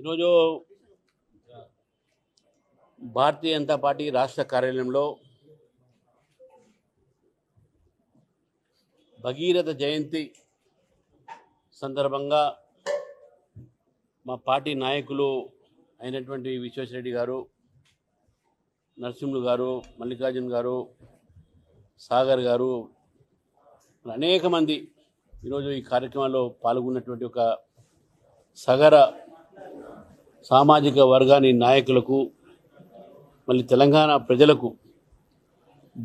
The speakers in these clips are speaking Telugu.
ఈరోజు భారతీయ జనతా పార్టీ రాష్ట్ర కార్యాలయంలో భగీరథ జయంతి సందర్భంగా మా పార్టీ నాయకులు అయినటువంటి విశ్వేశ్వరరెడ్డి గారు, నరసింహులు గారు, మల్లికార్జున్ గారు, సాగర్ గారు, అనేక మంది ఈరోజు ఈ కార్యక్రమంలో పాల్గొన్నటువంటి ఒక సగర సామాజిక వర్గాని నాయకులకు, మళ్ళీ తెలంగాణ ప్రజలకు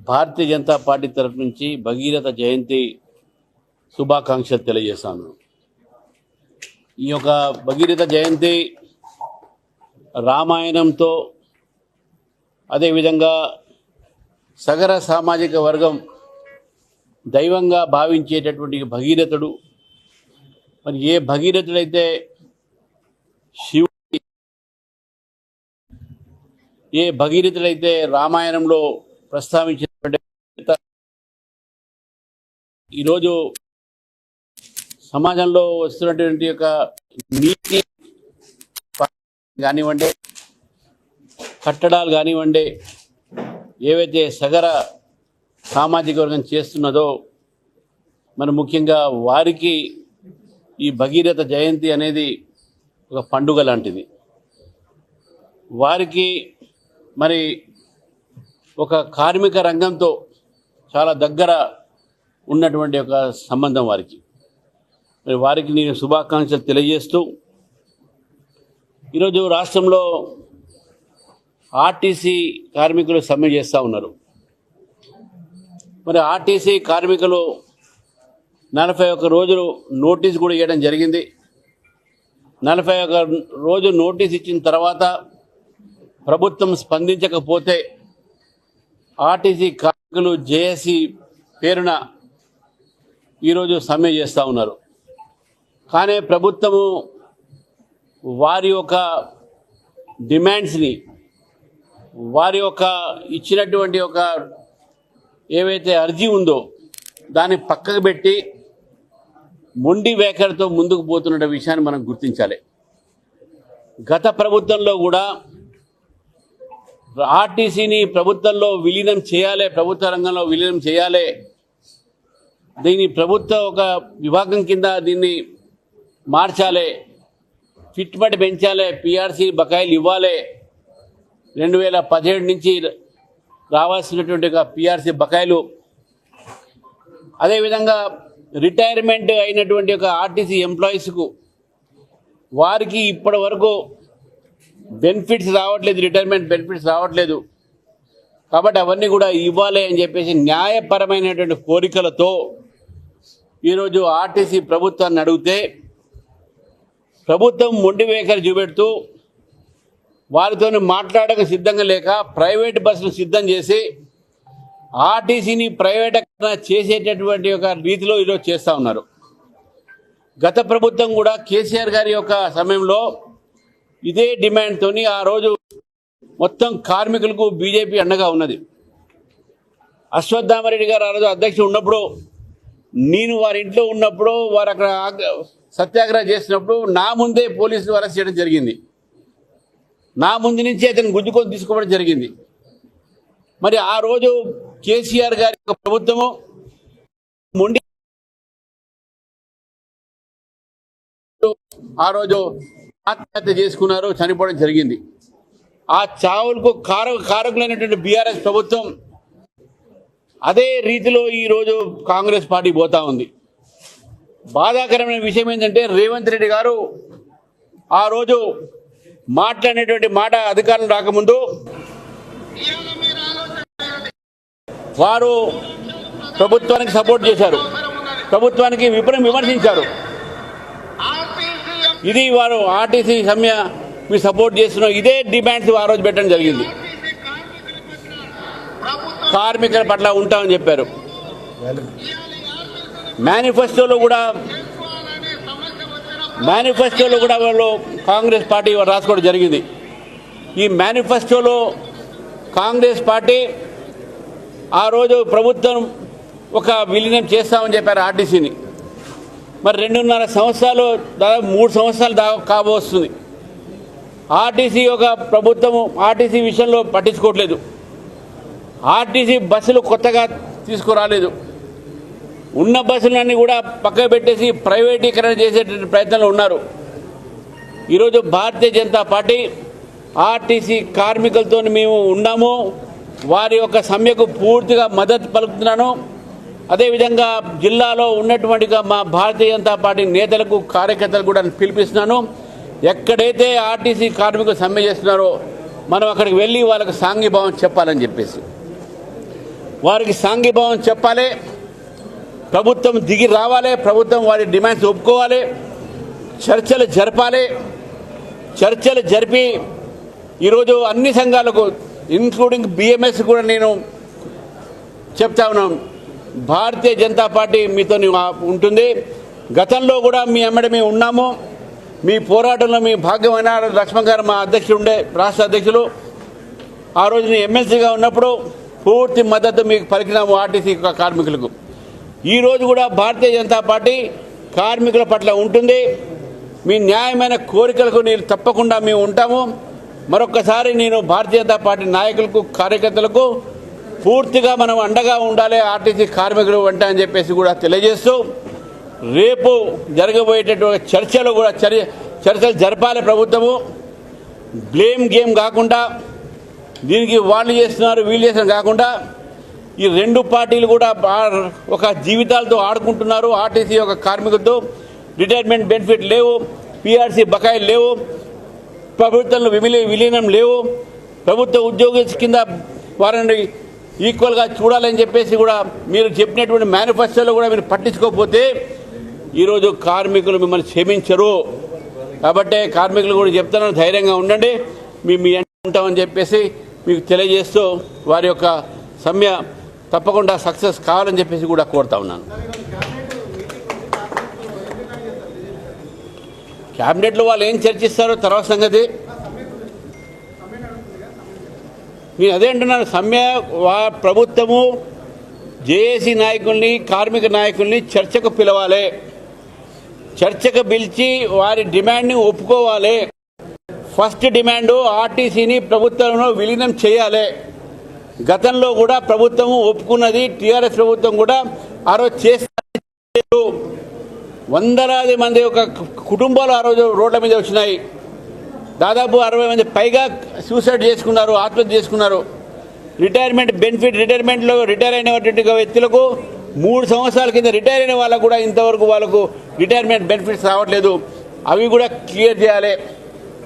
భారతీయ జనతా పార్టీ తరఫు నుంచి భగీరథ జయంతి శుభాకాంక్షలు తెలియజేస్తాను. ఈ యొక్క భగీరథ జయంతి రామాయణంతో, అదేవిధంగా సగర సామాజిక వర్గం దైవంగా భావించేటటువంటి భగీరథుడు, మరి ఏ భగీరథుడైతే శివుడు, ఏ భగీరథుడైతే రామాయణంలో ప్రస్తావించినటువంటి ఈరోజు సమాజంలో వస్తున్నటువంటి యొక్క నీతి కానివ్వండి, కట్టడాలు కానివ్వండి, ఏవైతే సగర సామాజిక వర్గం చేస్తున్నదో, మరి ముఖ్యంగా వారికి ఈ భగీరథ జయంతి అనేది ఒక పండుగ లాంటిది. వారికి మరి ఒక కార్మిక రంగంతో చాలా దగ్గర ఉన్నటువంటి ఒక సంబంధం వారికి. మరి వారికి నేను శుభాకాంక్షలు తెలియజేస్తూ, ఈరోజు రాష్ట్రంలో ఆర్టీసీ కార్మికులు సమ్మె చేస్తూ ఉన్నారు. మరి ఆర్టీసీ కార్మికులు 41 రోజులు నోటీస్ కూడా ఇవ్వడం జరిగింది. 41 రోజు నోటీస్ ఇచ్చిన తర్వాత ప్రభుత్వం స్పందించకపోతే ఆర్టీసీ కార్మికులు జేఏసీ పేరున ఈరోజు సమ్మె చేస్తూ ఉన్నారు. కానీ ప్రభుత్వము వారి యొక్క డిమాండ్స్ని, వారి యొక్క ఇచ్చినటువంటి ఒక ఏవైతే అర్జీ ఉందో దాన్ని పక్కకు పెట్టి మొండి వైఖరితో ముందుకు పోతున్న విషయాన్ని మనం గుర్తించాలి. గత ప్రభుత్వంలో కూడా ఆర్టీసీని ప్రభుత్వంలో విలీనం చేయాలి, ప్రభుత్వ రంగంలో విలీనం చేయాలి, దీన్ని ప్రభుత్వ ఒక విభాగం కింద దీన్ని మార్చాలి, ఫిట్మెంట్ పెంచాలి, పిఆర్సీ బకాయిలు ఇవ్వాలి, 2017 నుంచి రావాల్సినటువంటి ఒక పిఆర్సీ బకాయిలు, అదేవిధంగా రిటైర్మెంట్ అయినటువంటి ఒక ఆర్టీసీ ఎంప్లాయీస్కు వారికి ఇప్పటి వరకు బెనిఫిట్స్ రావట్లేదు, రిటైర్మెంట్ బెనిఫిట్స్ రావట్లేదు. కాబట్టి అవన్నీ కూడా ఇవ్వాలి అని చెప్పేసి న్యాయపరమైనటువంటి కోరికలతో ఈరోజు ఆర్టీసీ ప్రభుత్వాన్ని అడిగితే ప్రభుత్వం మొండి వైఖరి చూపెడుతూ వారితో మాట్లాడక సిద్ధంగా లేక ప్రైవేట్ బస్సులు సిద్ధం చేసి ఆర్టీసీని ప్రైవేటీకరణ చేసేటటువంటి ఒక రీతిలో ఈరోజు చేస్తూ ఉన్నారు. గత ప్రభుత్వం కూడా కేసీఆర్ గారి యొక్క సమయంలో ఇదే డిమాండ్తో ఆ రోజు మొత్తం కార్మికులకు బీజేపీ అండగా ఉన్నది. అశ్వత్థామరెడ్డి గారు ఆ రోజు అధ్యక్షుడు ఉన్నప్పుడు, నేను వారి ఇంట్లో ఉన్నప్పుడు, వారు అక్కడ సత్యాగ్రహం చేసినప్పుడు నా ముందే పోలీసులు అరెస్ట్ చేయడం జరిగింది. నా ముందు నుంచి అతను గుద్దుకొని తీసుకోవడం జరిగింది. మరి ఆ రోజు కేసీఆర్ గారి యొక్క ప్రభుత్వము మొండి ఆ రోజు ఆత్మహత్య చేసుకున్నారు, చనిపోవడం జరిగింది. ఆ చావులకు కారకులైనటువంటి బీఆర్ఎస్ ప్రభుత్వం అదే రీతిలో ఈరోజు కాంగ్రెస్ పార్టీ పోతా ఉంది. బాధాకరమైన విషయం ఏంటంటే రేవంత్ రెడ్డి గారు ఆ రోజు మాట్లాడినటువంటి మాట అధికారం రాకముందు వారు ప్రభుత్వానికి సపోర్ట్ చేశారు, ప్రభుత్వానికి విమర్శించారు. ఇది వారు ఆర్టీసీ సమ్మె మీరు సపోర్ట్ చేస్తున్న ఇదే డిమాండ్స్ ఆ రోజు పెట్టడం జరిగింది. కార్మికుల పట్ల ఉంటామని చెప్పారు. మేనిఫెస్టోలో కూడా వాళ్ళు కాంగ్రెస్ పార్టీ రాసుకోవడం జరిగింది. ఈ మేనిఫెస్టోలో కాంగ్రెస్ పార్టీ ఆ రోజు ప్రభుత్వం ఒక విలీనం చేస్తామని చెప్పారు ఆర్టీసీని. మరి 2.5 సంవత్సరాలు, దాదాపు 3 సంవత్సరాలు కాబోస్తుంది. ఆర్టీసీ యొక్క ప్రభుత్వము ఆర్టీసీ విషయంలో పట్టించుకోవట్లేదు. ఆర్టీసీ బస్సులు కొత్తగా తీసుకురాలేదు. ఉన్న బస్సులన్నీ కూడా పక్కకు పెట్టేసి ప్రైవేటీకరణ చేసేటువంటి ప్రయత్నంలో ఉన్నారు. ఈరోజు భారతీయ జనతా పార్టీ ఆర్టీసీ కార్మికులతో మేము ఉన్నాము. వారి యొక్క సమ్మెకు పూర్తిగా మద్దతు పలుకుతున్నాను. అదేవిధంగా జిల్లాలో ఉన్నటువంటి మా భారతీయ జనతా పార్టీ నేతలకు కార్యకర్తలకు కూడా పిలిపిస్తున్నాను. ఎక్కడైతే ఆర్టీసీ కార్మికులు సమ్మె చేస్తున్నారో మనం అక్కడికి వెళ్ళి వాళ్ళకి సాంఘీభావం చెప్పాలని చెప్పేసి వారికి సాంఘీభావం చెప్పాలి. ప్రభుత్వం దిగి రావాలి. ప్రభుత్వం వారి డిమాండ్స్ ఒప్పుకోవాలి. చర్చలు జరపాలి. చర్చలు జరిపి ఈరోజు అన్ని సంఘాలకు ఇంక్లూడింగ్ బిఎంఎస్ కూడా నేను చెప్తా ఉన్నాను, భారతీయ జనతా పార్టీ మీతో ఉంటుంది. గతంలో కూడా మీ అమ్మడి మేము ఉన్నాము. మీ పోరాటంలో మీ భాగ్యమైన లక్ష్మణ్ గారు మా అధ్యక్షుడు ఉండే రాష్ట్ర అధ్యక్షులు. ఆ రోజు నేను ఎమ్మెల్సీగా ఉన్నప్పుడు పూర్తి మద్దతు మీకు పలికినాము ఆర్టీసీ కార్మికులకు. ఈరోజు కూడా భారతీయ జనతా పార్టీ కార్మికుల పట్ల ఉంటుంది. మీ న్యాయమైన కోరికలకు నేను తప్పకుండా మేము ఉంటాము. మరొక్కసారి నేను భారతీయ జనతా పార్టీ నాయకులకు కార్యకర్తలకు పూర్తిగా మనం అండగా ఉండాలి ఆర్టీసీ కార్మికులు వెంట అని చెప్పేసి కూడా తెలియజేస్తూ రేపు జరగబోయేటటువంటి చర్చలు కూడా చర్చలు జరపాలి. ప్రభుత్వము బ్లేమ్ గేమ్ కాకుండా దీనికి వాళ్ళు చేస్తున్నారు వీళ్ళు చేస్తున్నారు కాకుండా ఈ రెండు పార్టీలు కూడా ఒక జీవితాలతో ఆడుకుంటున్నారు. ఆర్టీసీ యొక్క కార్మికులతో రిటైర్మెంట్ బెనిఫిట్ లేవు, పీఆర్సీ బకాయిలు లేవు, ప్రభుత్వంలో విలీనం లేవు, ప్రభుత్వ ఉద్యోగుల కింద వారిని ఈక్వల్గా చూడాలని చెప్పేసి కూడా మీరు చెప్పినటువంటి మేనిఫెస్టోలో కూడా మీరు పట్టించుకోకపోతే ఈరోజు కార్మికులు మిమ్మల్ని క్షమించరు. కాబట్టి కార్మికులు కూడా చెప్తున్నాను, ధైర్యంగా ఉండండి, మీ ఉంటామని చెప్పేసి మీకు తెలియజేస్తూ వారి యొక్క సమ్మె తప్పకుండా సక్సెస్ కావాలని చెప్పేసి కూడా కోరుతా ఉన్నాను. క్యాబినెట్లో వాళ్ళు ఏం చర్చిస్తారో తర్వాత సంగతి. నేను అదే అంటున్నాను, సమ్మె ప్రభుత్వము జేఏసీ నాయకుల్ని కార్మిక నాయకుల్ని చర్చకు పిలవాలి. చర్చకు పిలిచి వారి డిమాండ్ని ఒప్పుకోవాలి. ఫస్ట్ డిమాండు ఆర్టీసీని ప్రభుత్వంలో విలీనం చేయాలి. గతంలో కూడా ప్రభుత్వం ఒప్పుకున్నది, టీఆర్ఎస్ ప్రభుత్వం కూడా ఆ రోజు చేస్తారు. వందలాది మంది ఒక కుటుంబాలు ఆ రోజు రోడ్ల మీద వచ్చినాయి. దాదాపు 60 మంది పైగా సూసైడ్ చేసుకున్నారు, ఆత్మహత్య చేసుకున్నారు. రిటైర్మెంట్ బెనిఫిట్ రిటైర్మెంట్లో రిటైర్ అయినటువంటి వ్యక్తులకు 3 సంవత్సరాల కింద రిటైర్ అయిన వాళ్ళకు కూడా ఇంతవరకు వాళ్ళకు రిటైర్మెంట్ బెనిఫిట్స్ రావట్లేదు. అవి కూడా క్లియర్ చేయాలి.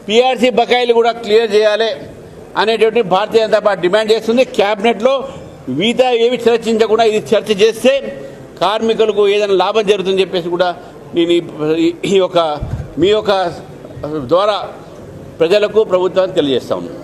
పీఆర్సీ బకాయిలు కూడా క్లియర్ చేయాలి అనేటువంటి భారతీయ జనతా పార్టీ డిమాండ్ చేస్తుంది. క్యాబినెట్లో మిగతా ఏమి చర్చించకుండా ఇది చర్చ చేస్తే కార్మికులకు ఏదైనా లాభం జరుగుతుందని చెప్పేసి కూడా నేను ఈ యొక్క మీ యొక్క ద్వారా ప్రజలకు ప్రభుత్వాన్ని తెలియజేస్తా ఉన్నాను.